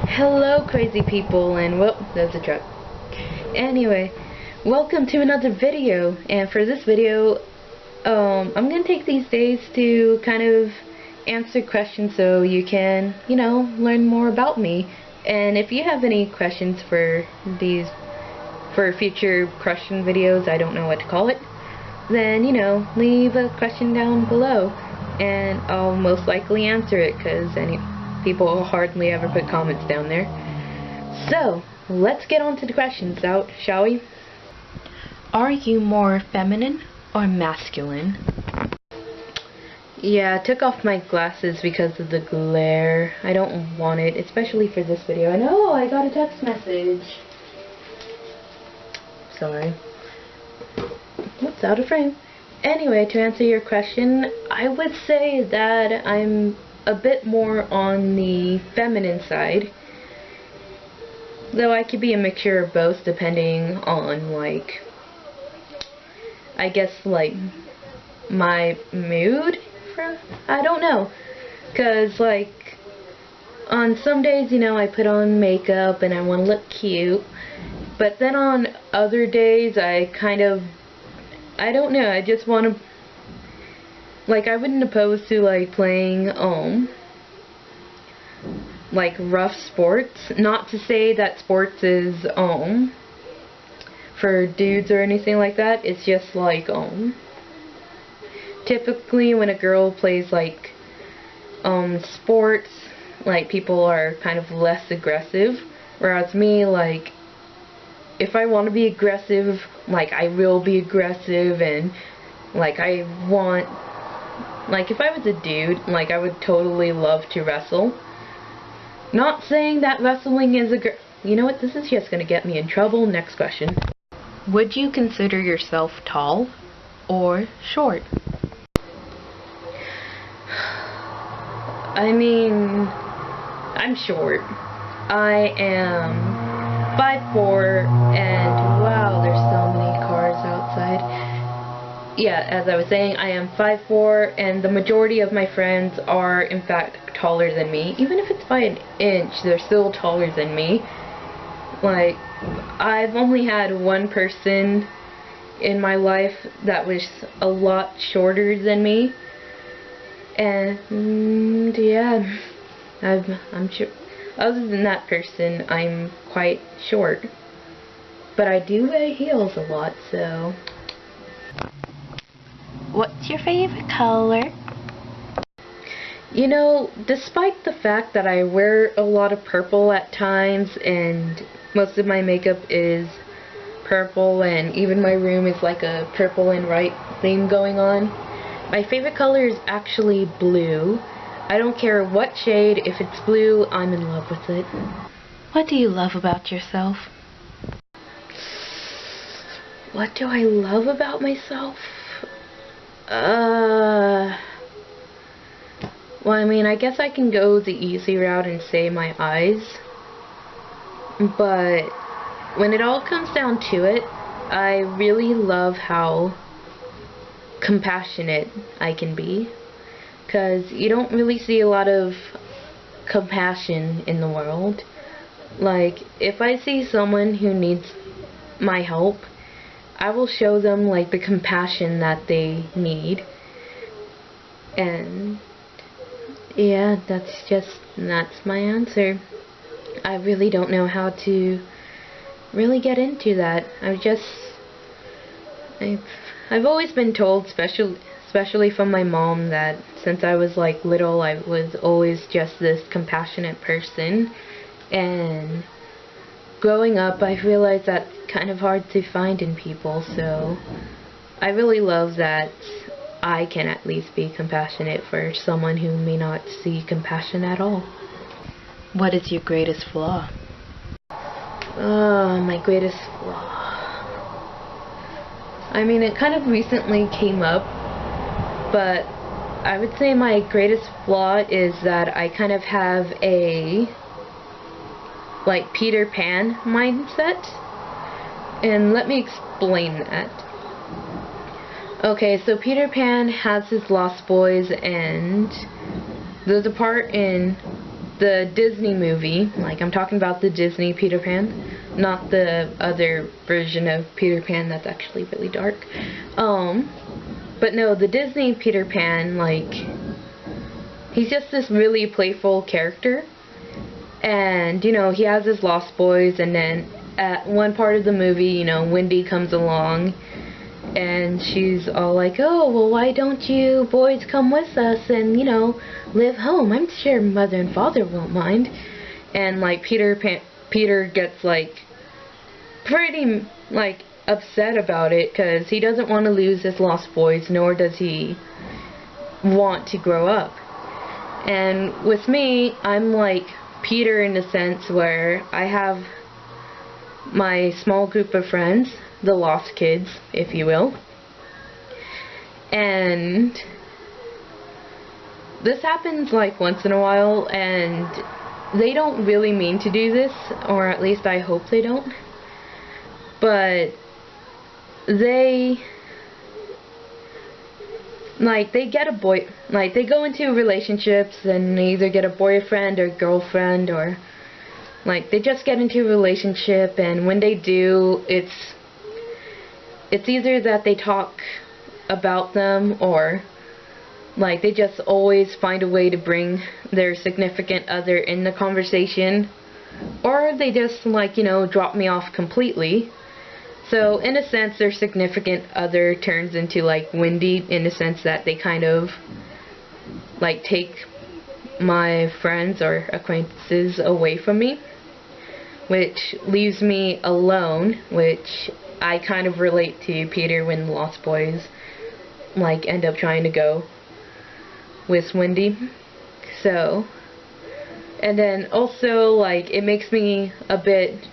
Hello, crazy people, and there's a truck. Anyway, welcome to another video. And for this video, I'm gonna take these days to kind of answer questions so you can, learn more about me. And if you have any questions for future question videos, I don't know what to call it, then leave a question down below, and I'll most likely answer it because people hardly ever put comments down there. So, let's get on to the questions out, shall we? Are you more feminine or masculine? Yeah, I took off my glasses because of the glare. I don't want it, especially for this video. I know, I got a text message. Sorry. What's out of frame? Anyway, to answer your question, I would say that I'm a bit more on the feminine side, though I could be a mixture of both depending on, I guess, my mood. I don't know, because on some days, I put on makeup and I want to look cute, but then on other days I don't know, I just want to, I wouldn't oppose to playing rough sports. Not to say that sports is for dudes or anything like that. It's just typically when a girl plays sports, people are kind of less aggressive, whereas me, if I want to be aggressive, I will be aggressive, and I want, if I was a dude, I would totally love to wrestle. Not saying that wrestling is you know what, this is just gonna get me in trouble. Next question. Would you consider yourself tall or short? I mean, I'm short. I am 5'4", and wow, there's so many cars outside. Yeah, as I was saying, I am 5'4", and the majority of my friends are, in fact, taller than me. Even if it's by an inch, they're still taller than me. I've only had one person in my life that was a lot shorter than me. And, yeah, I'm sure. Other than that person, I'm quite short. But I do wear heels a lot, so. What's your favorite color? Despite the fact that I wear a lot of purple at times, and most of my makeup is purple, and even my room is a purple and white theme going on, my favorite color is actually blue. I don't care what shade. If it's blue, I'm in love with it. What do you love about yourself? What do I love about myself? Well, I mean, I guess I can go the easy route and say my eyes. But when it all comes down to it, I really love how compassionate I can be. Because you don't really see a lot of compassion in the world. If I see someone who needs my help, I will show them, the compassion that they need. And, yeah, that's my answer. I really don't know how to really get into that. I've always been told, especially from my mom, that since I was little, I was always just this compassionate person, and growing up I realized that's kind of hard to find in people, so I really love that I can at least be compassionate for someone who may not see compassion at all. What is your greatest flaw? My greatest flaw. I mean, it kind of recently came up, but I would say my greatest flaw is that I kind of have a Peter Pan mindset. And let me explain that. Okay, so Peter Pan has his Lost Boys, and there's a part in the Disney movie, like I'm talking about the Disney Peter Pan, not the other version of Peter Pan that's actually really dark. But no, the Disney Peter Pan, like, he's just this really playful character. And, you know, he has his Lost Boys, and then at one part of the movie, you know, Wendy comes along, and she's all like, oh, well, why don't you boys come with us and, you know, live home? I'm sure Mother and Father won't mind. And, like, Peter gets, like, pretty, like, upset about it, because he doesn't want to lose his Lost Boys, nor does he want to grow up. And with me, I'm like Peter in the sense where I have my small group of friends, the Lost Kids, if you will. And this happens like once in a while, and they don't really mean to do this, or at least I hope they don't. But they get a boy, like, they go into relationships and they either get a boyfriend or girlfriend, or like they just get into a relationship, and when they do, it's either that they talk about them, or like they just always find a way to bring their significant other in the conversation, or they just, like, you know, drop me off completely. So, in a sense, their significant other turns into, like, Wendy, in the sense that they kind of, like, take my friends or acquaintances away from me, which leaves me alone, which I kind of relate to Peter when the Lost Boys, like, end up trying to go with Wendy. So, and then also, like, it makes me a bit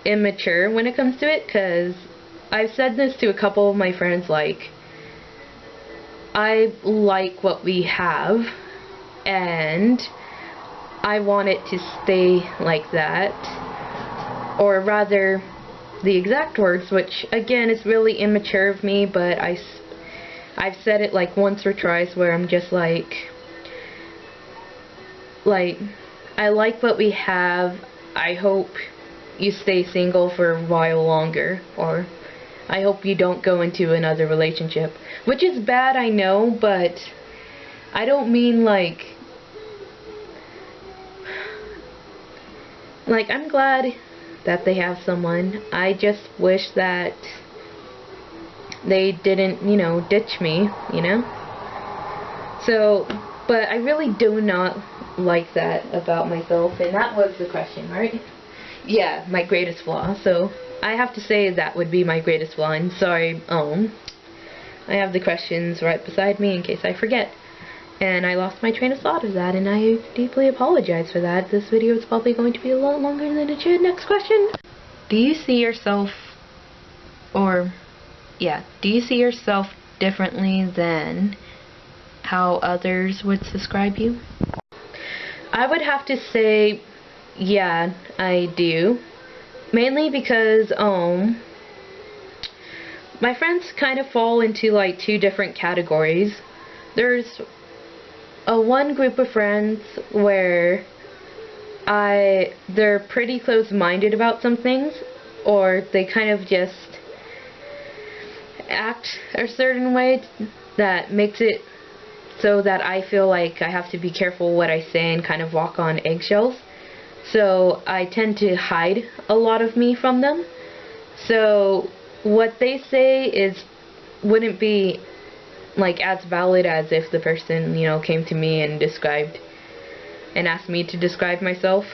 immature when it comes to it, because I've said this to a couple of my friends, like, I like what we have, and I want it to stay like that, or rather, the exact words, which, again, is really immature of me, but I've said it, like, once or twice, where I'm just like, I like what we have, I hope you stay single for a while longer, or I hope you don't go into another relationship. Which is bad, I know, but I don't mean like I'm glad that they have someone. I just wish that they didn't, you know, ditch me, you know? So, but I really do not like that about myself, and that was the question, right? Yeah, my greatest flaw. So I have to say that would be my greatest flaw. And sorry, I have the questions right beside me in case I forget. And I lost my train of thought of that, and I deeply apologize for that. This video is probably going to be a lot longer than it should. Next question. Do you see yourself differently than how others would describe you? I would have to say, yeah, I do. Mainly because, my friends kind of fall into, like, two different categories. There's one group of friends where they're pretty close-minded about some things, or they kind of just act a certain way that makes it so that I feel like I have to be careful what I say and kind of walk on eggshells. So I tend to hide a lot of me from them. So what they say wouldn't be, like, as valid as if the person, you know, came to me and asked me to describe myself,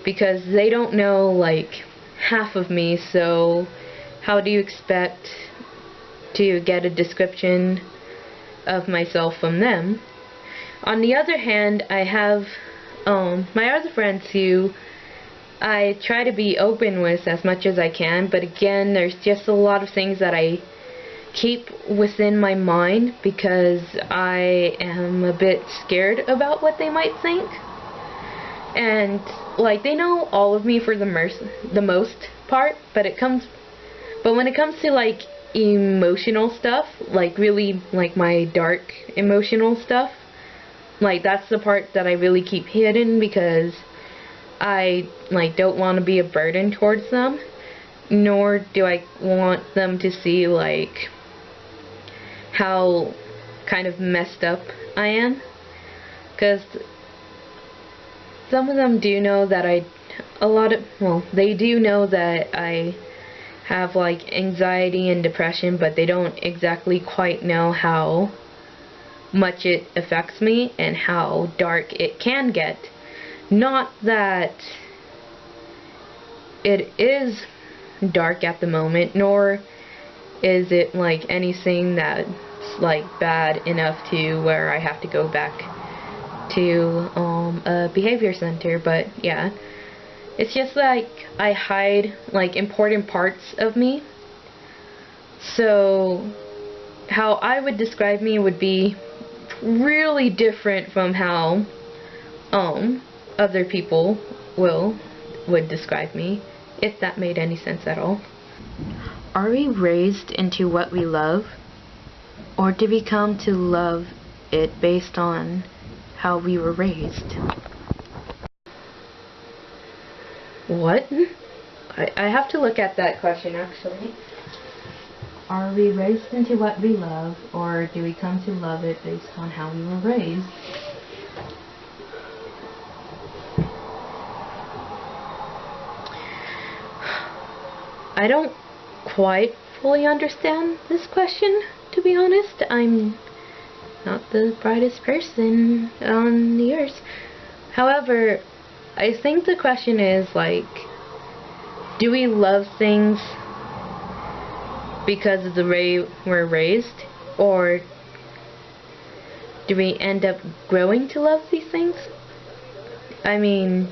because they don't know, like, half of me. So how do you expect to get a description of myself from them? On the other hand, I have my other friends who I try to be open with as much as I can, but again, there's just a lot of things that I keep within my mind because I am a bit scared about what they might think. And, like, they know all of me for the most part, but when it comes to, like, emotional stuff, like, really, like, my dark emotional stuff, like, that's the part that I really keep hidden because I, like, don't want to be a burden towards them, nor do I want them to see, like, how kind of messed up I am, because some of them do know that they do know that I have, like, anxiety and depression, but they don't exactly quite know how much it affects me and how dark it can get. Not that it is dark at the moment, nor is it, like, anything that's, like, bad enough to where I have to go back to a behavior center, but yeah. It's just like I hide, like, important parts of me. So how I would describe me would be really different from how other people would describe me, if that made any sense at all. Are we raised into what we love, or do we come to love it based on how we were raised? What? I have to look at that question, actually. Are we raised into what we love, or do we come to love it based on how we were raised? I don't quite fully understand this question, to be honest. I'm not the brightest person on the earth. However, I think the question is, like, do we love things because of the way we're raised, or do we end up growing to love these things? I mean,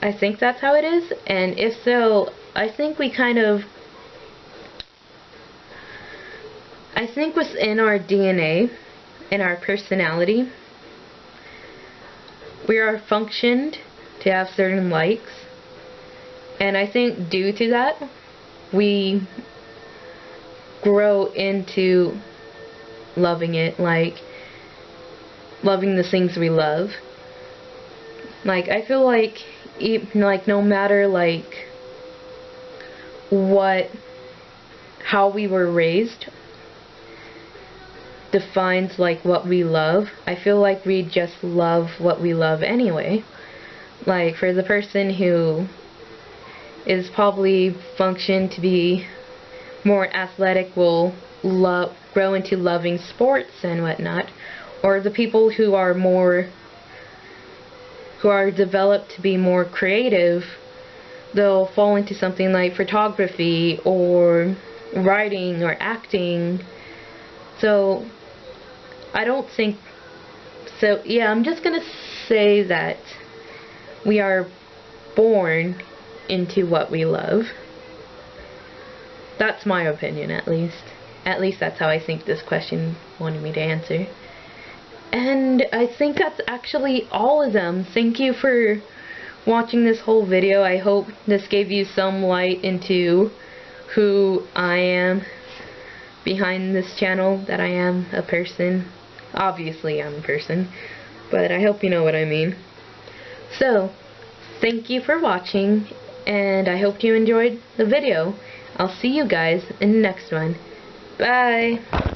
I think that's how it is, and if so, I think within our DNA, in our personality, we are functioned to have certain likes, and I think due to that, we grow into loving it, like, loving the things we love. Like, I feel like, no matter, like, how we were raised defines, like, what we love. I feel like we just love what we love anyway. Like, for the person who is probably functioned to be more athletic will grow into loving sports and whatnot, or the people who are developed to be more creative, they'll fall into something like photography or writing or acting. So I don't think so. Yeah, I'm just gonna say that we are born into what we love. That's my opinion, at least. At least that's how I think this question wanted me to answer. And I think that's actually all of them. Thank you for watching this whole video. I hope this gave you some light into who I am behind this channel, that I am a person. Obviously I'm a person, but I hope you know what I mean. So, thank you for watching, and I hope you enjoyed the video. I'll see you guys in the next one. Bye!